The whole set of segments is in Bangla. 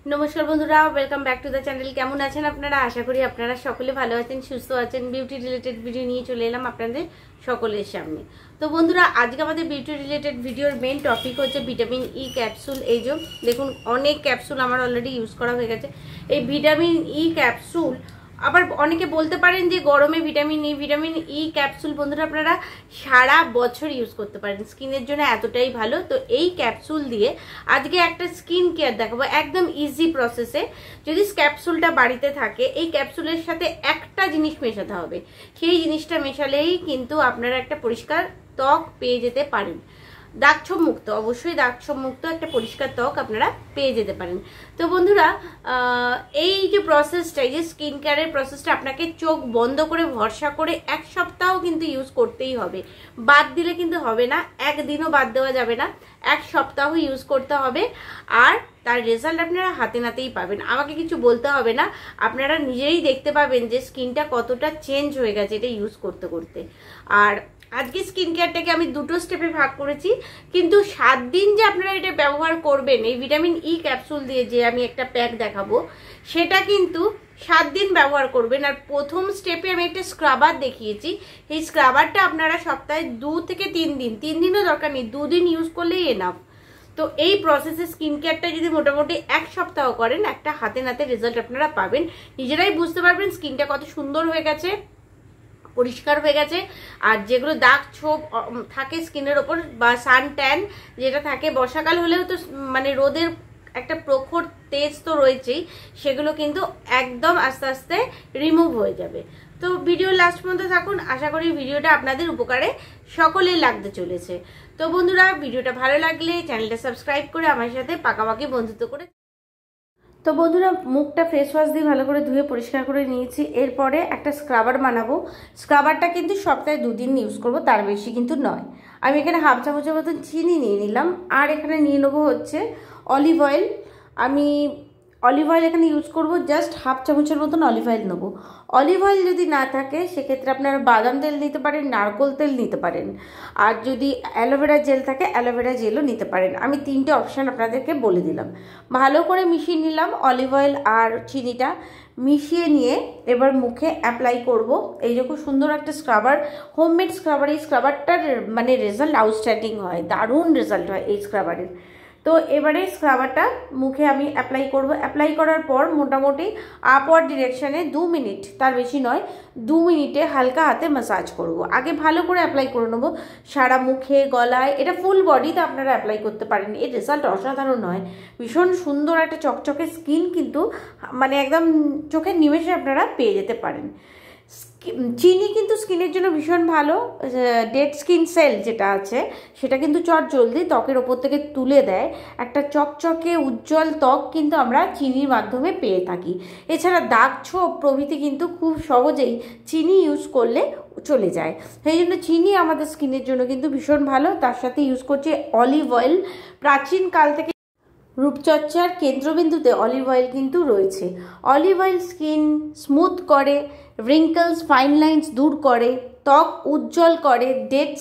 নমস্কার বন্ধুরা, welcome back to the channel. কেমন আছেন আপনারা? আশা করি আপনারা সকলে ভালো আছেন, সুস্থ আছেন। বিউটি রিলেটেড ভিডিও নিয়ে চলে এলাম আপনাদের সকলের সামনে। তো বন্ধুরা, আজকে আমাদের বিউটি রিলেটেড ভিডিওর মেন টপিক হচ্ছে ভিটামিন ই ক্যাপসুল। এই যে দেখুন, অনেক ক্যাপসুল আমার অলরেডি ইউজ করা হয়ে গেছে। এই ভিটামিন ই ক্যাপসুল আবার অনেকে বলতে পারেন যে গরমে ভিটামিন ই ক্যাপসুল বন্ধুরা আপনারা সারা বছর ইউজ করতে পারেন, স্কিনের জন্য এতটাই ভালো। তো এই ক্যাপসুল দিয়ে আজকে একটা স্কিন কেয়ার দেখাবো একদম ইজি প্রসেসে। যদি ক্যাপসুলটা বাড়িতে থাকে, এই ক্যাপসুলের সাথে একটা জিনিস মেশাতে হবে, সেই জিনিসটা মেশালেই কিন্তু আপনারা একটা পরিষ্কার ত্বক পেয়ে যেতে পারেন। দাগছোপ মুক্ত, অবশ্যই দাগছোপ মুক্ত একটা পরিষ্কার ত্বক আপনারা পেয়ে যেতে পারেন। তো বন্ধুরা, এই যে প্রসেসটা, এই যে স্কিন কেয়ারের প্রসেসটা আপনাকে চোখ বন্ধ করে ভরসা করে এক সপ্তাহ কিন্তু ইউজ করতেই হবে। বাদ দিলে কিন্তু হবে না, একদিনও বাদ দেওয়া যাবে না, এক সপ্তাহ ইউজ করতে হবে। আর তার রেজাল্ট আপনারা হাতে নাতেই পাবেন, আমাকে কিছু বলতে হবে না। আপনারা নিজেই দেখতে পাবেন যে স্কিনটা কতটা চেঞ্জ হয়ে গেছে এটা ইউজ করতে করতে। আর আজকে স্কিন কেয়ারটাকে আমি দুটো স্টেপে ভাগ করেছি, কিন্তু 7 দিন যে আপনারা এটা ব্যবহার করবেন এই ভিটামিন ই ক্যাপসুল দিয়ে, যে আমি একটা প্যাক দেখাবো সেটা কিন্তু 7 দিন ব্যবহার করবেন। আর প্রথম স্টেপে আমি একটা স্ক্রাবার দেখিয়েছি, এই স্ক্রাবারটা আপনারা সপ্তাহে 2 থেকে 3 দিন, 3 দিনও দরকার নেই, 2 দিন ইউজ করলেই এনাফ। তো এই প্রসেসে স্কিন কেয়ারটা যদি মোটামুটি এক সপ্তাহ করেন, একটা হাতে নাতে রেজাল্ট আপনারা পাবেন। নিজেরাই বুঝতে পারবেন স্কিনটা কত সুন্দর হয়ে গেছে, পরিষ্কার হয়ে গেছে। আর যেগুলো দাগ ছোপ থাকে স্কিনের ওপর বা সান ট্যান যেটা থাকে, বর্ষাকাল হলেও তো মানে রোদের একটা প্রখর তেজ তো রয়েছেই, সেগুলো কিন্তু একদম আস্তে আস্তে রিমুভ হয়ে যাবে। তো ভিডিও লাস্ট পর্যন্ত থাকুন, আশা করি ভিডিওটা আপনাদের উপকারে সকলের লাগতে চলেছে। তো বন্ধুরা, ভিডিওটা ভালো লাগলে চ্যানেলটা সাবস্ক্রাইব করে আমার সাথে পাকাপাকি বন্ধুত্ব করে। তো বন্ধুরা, মুখটা ফেস ওয়াশ দিয়ে ভালো করে ধুয়ে পরিষ্কার করে নিয়েছি। এরপরে একটা স্ক্রাবার বানাবো। স্ক্রাবারটা কিন্তু সপ্তাহে 2 দিন ইউজ করব, তার বেশি কিন্তু নয়। আমি এখানে হাফ চামচের মতন চিনি নিয়ে নিলাম, আর এখানে নিয়ে নেবো হচ্ছে অলিভ অয়েল। আমি অলিভ অয়েল এখানে ইউজ করব, জাস্ট হাফ চামচের মতন অলিভ অয়েল নেবো। অলিভ অয়েল যদি না থাকে সেক্ষেত্রে আপনারা বাদাম তেল নিতে পারেন, নারকোল তেল নিতে পারেন। আর যদি অ্যালোভেরা জেল থাকে অ্যালোভেরা জেলও নিতে পারেন। আমি 3টে অপশান আপনাদেরকে বলে দিলাম। ভালো করে মিশিয়ে নিলাম অলিভ অয়েল আর চিনিটা, মিশিয়ে নিয়ে এবার মুখে অ্যাপ্লাই করব। এই যে খুব সুন্দর একটা স্ক্রাবার, হোমমেড স্ক্রাবার। এই স্ক্রাবারটার মানে রেজাল্ট আউটস্ট্যান্ডিং হয়, দারুণ রেজাল্ট হয় এই স্ক্রাবারের। তো এবারে স্ক্রাবারটা মুখে আমি অ্যাপ্লাই করব। অ্যাপ্লাই করার পর মোটামুটি আপওয়ার্ড ডিরেকশানে 2 মিনিট, তার বেশি নয়, 2 মিনিটে হালকা হাতে ম্যাসাজ করব। আগে ভালো করে অ্যাপ্লাই করে নেবো সারা মুখে, গলায়। এটা ফুল বডিতে আপনারা অ্যাপ্লাই করতে পারেন। এর রেজাল্ট অসাধারণ হয়, ভীষণ সুন্দর একটা চকচকে স্কিন কিন্তু মানে একদম চোখের নিমেষে আপনারা পেয়ে যেতে পারেন। চিনি কিন্তু স্কিনের জন্য ভীষণ ভালো। ডেড স্কিন সেল যেটা আছে সেটা কিন্তু চট জলদি ত্বকের ওপর থেকে তুলে দেয়। একটা চকচকে উজ্জ্বল ত্বক কিন্তু আমরা চিনির মাধ্যমে পেয়ে থাকি। এছাড়া দাগ ছোপ প্রভৃতি কিন্তু খুব সহজেই চিনি ইউজ করলে চলে যায়। সেই জন্য চিনি আমাদের স্কিনের জন্য কিন্তু ভীষণ ভালো। তার সাথে ইউজ করছে অলিভ অয়েল। প্রাচীনকাল থেকে রূপচর্চার কেন্দ্রবিন্দুতে অলিভ অয়েল কিন্তু রয়েছে। অলিভ অয়েল স্কিন স্মুথ করে, রিঙ্কলস ফাইন লাইন্স দূর করে, ত্বক উজ্জ্বল করে, ডেড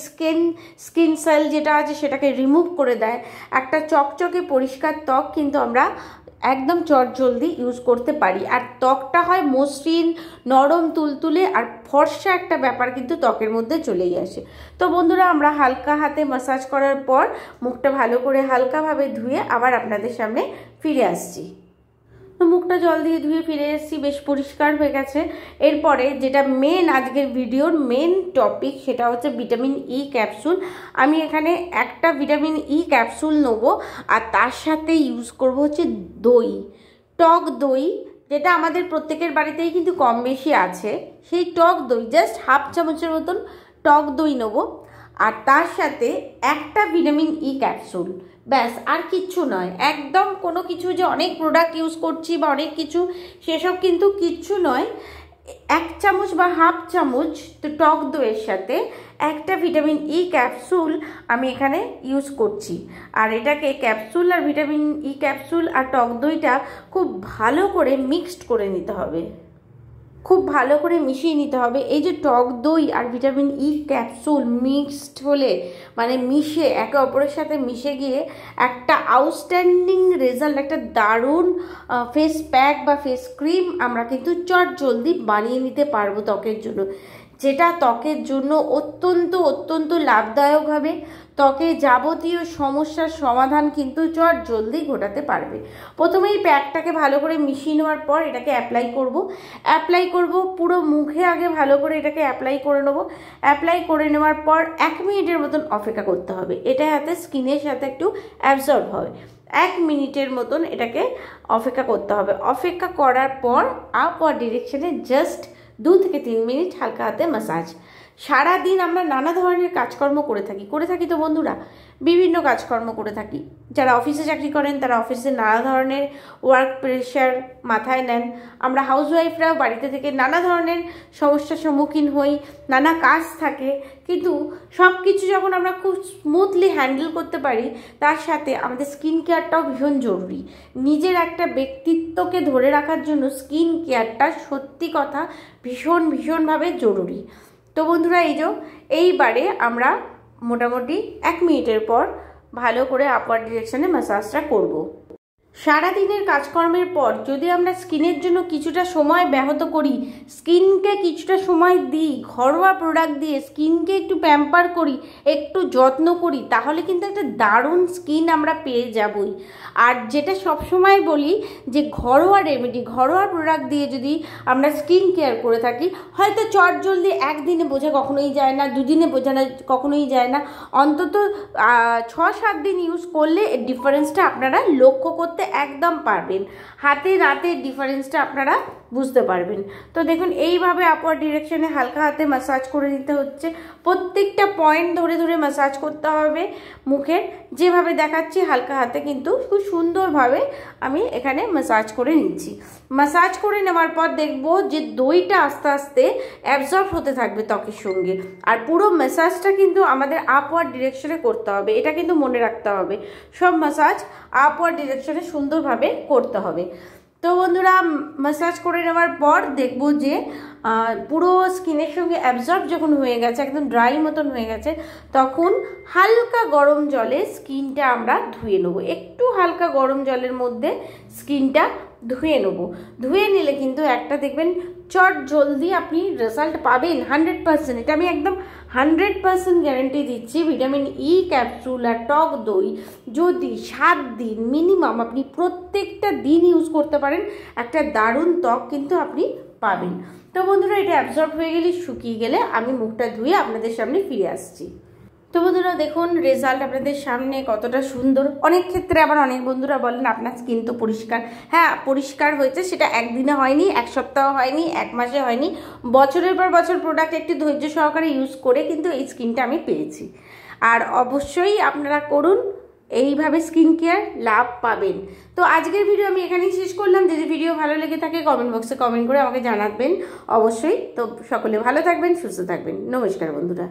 স্কিন সেল যেটা আছে সেটাকে রিমুভ করে দেয়। একটা চকচকে পরিষ্কার ত্বক কিন্তু আমরা একদম চটজলদি ইউজ করতে পারি। আর ত্বকটা হয় মসৃণ, নরম, তুলতুলে আর ফর্সা একটা ব্যাপার কিন্তু ত্বকের মধ্যে চলেই আসে। তো বন্ধুরা, আমরা হালকা হাতে ম্যাসাজ করার পর মুখটা ভালো করে হালকাভাবে ধুয়ে আবার আপনাদের সামনে ফিরে আসছি। তো মুখটা জল দিয়ে ধুয়ে ফিরে এসেছি, বেশ পরিষ্কার হয়ে গেছে। এরপরে যেটা মেন আজকের ভিডিওর মেন টপিক সেটা হচ্ছে ভিটামিন ই ক্যাপসুল। আমি এখানে একটা ভিটামিন ই ক্যাপসুল নেবো, আর তার সাথে ইউজ করব হচ্ছে দই, টক দই, যেটা আমাদের প্রত্যেকের বাড়িতেই কিন্তু কম বেশি আছে। সেই টক দই, জাস্ট হাফ চামচের মতন টক দই নেবো, আর তার সাথে একটা ভিটামিন ই ক্যাপসুল, ব্যাস, আর কিচ্ছু নয়। একদম কোনো কিছু যে অনেক প্রোডাক্ট ইউজ করছি বা অনেক কিছু, সেসব কিন্তু কিচ্ছু নয়। 1 চামচ বা হাফ চামচ তো টক দইয়ের সাথে একটা ভিটামিন ই ক্যাপসুল আমি এখানে ইউজ করছি। আর এটাকে ক্যাপসুল আর ভিটামিন ই ক্যাপসুল আর টক দইটা খুব ভালো করে মিক্সড করে নিতে হবে। খুব ভালো করে মিশিয়ে নিতে হবে। এই যে টক দই আর ভিটামিন ই ক্যাপসুল মিক্সড হলে মানে মিশে একে অপরের সাথে মিশে গিয়ে একটা আউটস্ট্যান্ডিং রেজাল্ট, একটা দারুণ ফেস প্যাক বা ফেস ক্রিম আমরা কিন্তু চট জলদি বানিয়ে নিতে পারবো ত্বকের জন্য, যেটা ত্বকের জন্য অত্যন্ত অত্যন্ত লাভদায়ক হবে। ত্বকে যাবতীয় সমস্যার সমাধান কিন্তু চট জলদি ঘটাতে পারবে। প্রথমেই প্যাকটাকে ভালো করে মিশিয়ে নেওয়ার পর এটাকে অ্যাপ্লাই করব পুরো মুখে। আগে ভালো করে এটাকে অ্যাপ্লাই করে নেবো। অ্যাপ্লাই করে নেওয়ার পর 1 মিনিটের মতন অপেক্ষা করতে হবে। এটা যাতে স্কিনের সাথে একটু অ্যাবজর্ব হয়। 1 মিনিটের মতন এটাকে অপেক্ষা করতে হবে। অপেক্ষা করার পর আপওয়ার্ড ডিরেকশনে জাস্ট 2 থেকে 3 মিনিট হালকা হাতে ম্যাসাজ। সারাদিন আমরা নানা ধরনের কাজকর্ম করে থাকি তো বন্ধুরা, বিভিন্ন কাজকর্ম করে থাকি। যারা অফিসে চাকরি করেন তারা অফিসে নানা ধরনের ওয়ার্ক প্রেশার মাথায় নেন। আমরা হাউসওয়াইফরাও বাড়িতে থেকে নানা ধরনের সমস্যার সম্মুখীন হই, নানা কাজ থাকে, কিন্তু সব কিছু যখন আমরা খুব স্মুথলি হ্যান্ডেল করতে পারি, তার সাথে আমাদের স্কিন কেয়ারটাও ভীষণ জরুরি। নিজের একটা ব্যক্তিত্বকে ধরে রাখার জন্য স্কিন কেয়ারটা সত্যি কথা ভীষণভাবে জরুরি। তো বন্ধুরা এইবারে আমরা মোটামুটি 1 মিনিটের পর ভালো করে আপওয়ার্ড ডিরেকশনে ম্যাসাজটা করব। সারাদিনের কাজকর্মের পর যদি আমরা স্কিনের জন্য কিছুটা সময় ব্যাহত করি, স্কিনকে কিছুটা সময় দিই, ঘরোয়া প্রোডাক্ট দিয়ে স্কিনকে একটু প্যাম্পার করি, একটু যত্ন করি, তাহলে কিন্তু একটা দারুণ স্কিন আমরা পেয়ে যাবই। আর যেটা সবসময় বলি যে ঘরোয়া রেমেডি, ঘরোয়া প্রোডাক্ট দিয়ে যদি আমরা স্কিন কেয়ার করে থাকি, হয়তো চট জলদি একদিনে বোঝা কখনোই যায় না, দুদিনে বোঝা কখনোই যায় না, অন্তত 6-7 দিন ইউজ করলে এর ডিফারেন্সটা আপনারা লক্ষ্য করতে একদম পারবেন। হাতে নাতে ডিফারেন্সটা আপনারা বুঝতে পারবেন। তো দেখুন এইভাবে আপওয়ার্ড ডিরেকশনে হালকা হাতে ম্যাসাজ করে নিতে হচ্ছে। প্রত্যেকটা পয়েন্ট ধরে ধরে ম্যাসাজ করতে হবে মুখের। যেভাবে দেখাচ্ছি হালকা হাতে কিন্তু খুব সুন্দরভাবে আমি এখানে ম্যাসাজ করে নিচ্ছি। ম্যাসাজ করে নেওয়ার পর দেখবো যে দইটা আস্তে আস্তে অ্যাবজর্ব হতে থাকবে ত্বকের সঙ্গে। আর পুরো ম্যাসাজটা কিন্তু আমাদের আপওয়ার্ড ডিরেকশনে করতে হবে, এটা কিন্তু মনে রাখতে হবে। সব ম্যাসাজ আপওয়ার্ড ডিরেকশনে সুন্দরভাবে করতে হবে। তো বন্ধুরা ম্যাসাজ করে নেওয়ার পর দেখব যে পুরো স্কিনের সঙ্গে অ্যাবজর্ব যখন হয়ে গেছে, একদম ড্রাই মতন হয়ে গেছে, তখন হালকা গরম জলে স্কিনটা আমরা ধুয়ে নেবো। একটু হালকা গরম জলের মধ্যে স্কিনটা ধুয়ে নেবো। ধুয়ে নিলে কিন্তু একটা দেখবেন চট জলদি আপনি রেজাল্ট পাবেন 100%। এটা আমি একদম 100% গ্যারেন্টি দিচ্ছি। ভিটামিন ই ক্যাপসুল আর টক দই যদি 7 দিন মিনিমাম আপনি প্রত্যেকটা দিন ইউজ করতে পারেন, একটা দারুণ ত্বক কিন্তু আপনি পাবেন। তো বন্ধুরা এটা অ্যাবজর্ব হয়ে গেলে, শুকিয়ে গেলে আমি মুখটা ধুয়ে আপনাদের সামনে ফিরে আসছি। তো বন্ধুরা দেখুন রেজাল্ট আপনাদের সামনে কতটা সুন্দর। অনেক ক্ষেত্রে আবার অনেক বন্ধুরা বলেন আপনার স্কিন তো পরিষ্কার। হ্যাঁ, পরিষ্কার হয়েছে, সেটা একদিনে হয়নি, 1 সপ্তাহ হয়নি, 1 মাসে হয়নি, বছরের পর বছর প্রোডাক্ট একটু ধৈর্য সহকারে ইউজ করে কিন্তু এই স্কিনটা আমি পেয়েছি। আর অবশ্যই আপনারা করুন, এইভাবে স্কিন কেয়ার লাভ পাবেন। তো আজকের ভিডিও আমি এখানেই শেষ করলাম। যদি ভিডিও ভালো লেগে থাকে কমেন্ট বক্সে কমেন্ট করে আমাকে জানাবেন অবশ্যই। তো সকলে ভালো থাকবেন, সুস্থ থাকবেন। নমস্কার বন্ধুরা।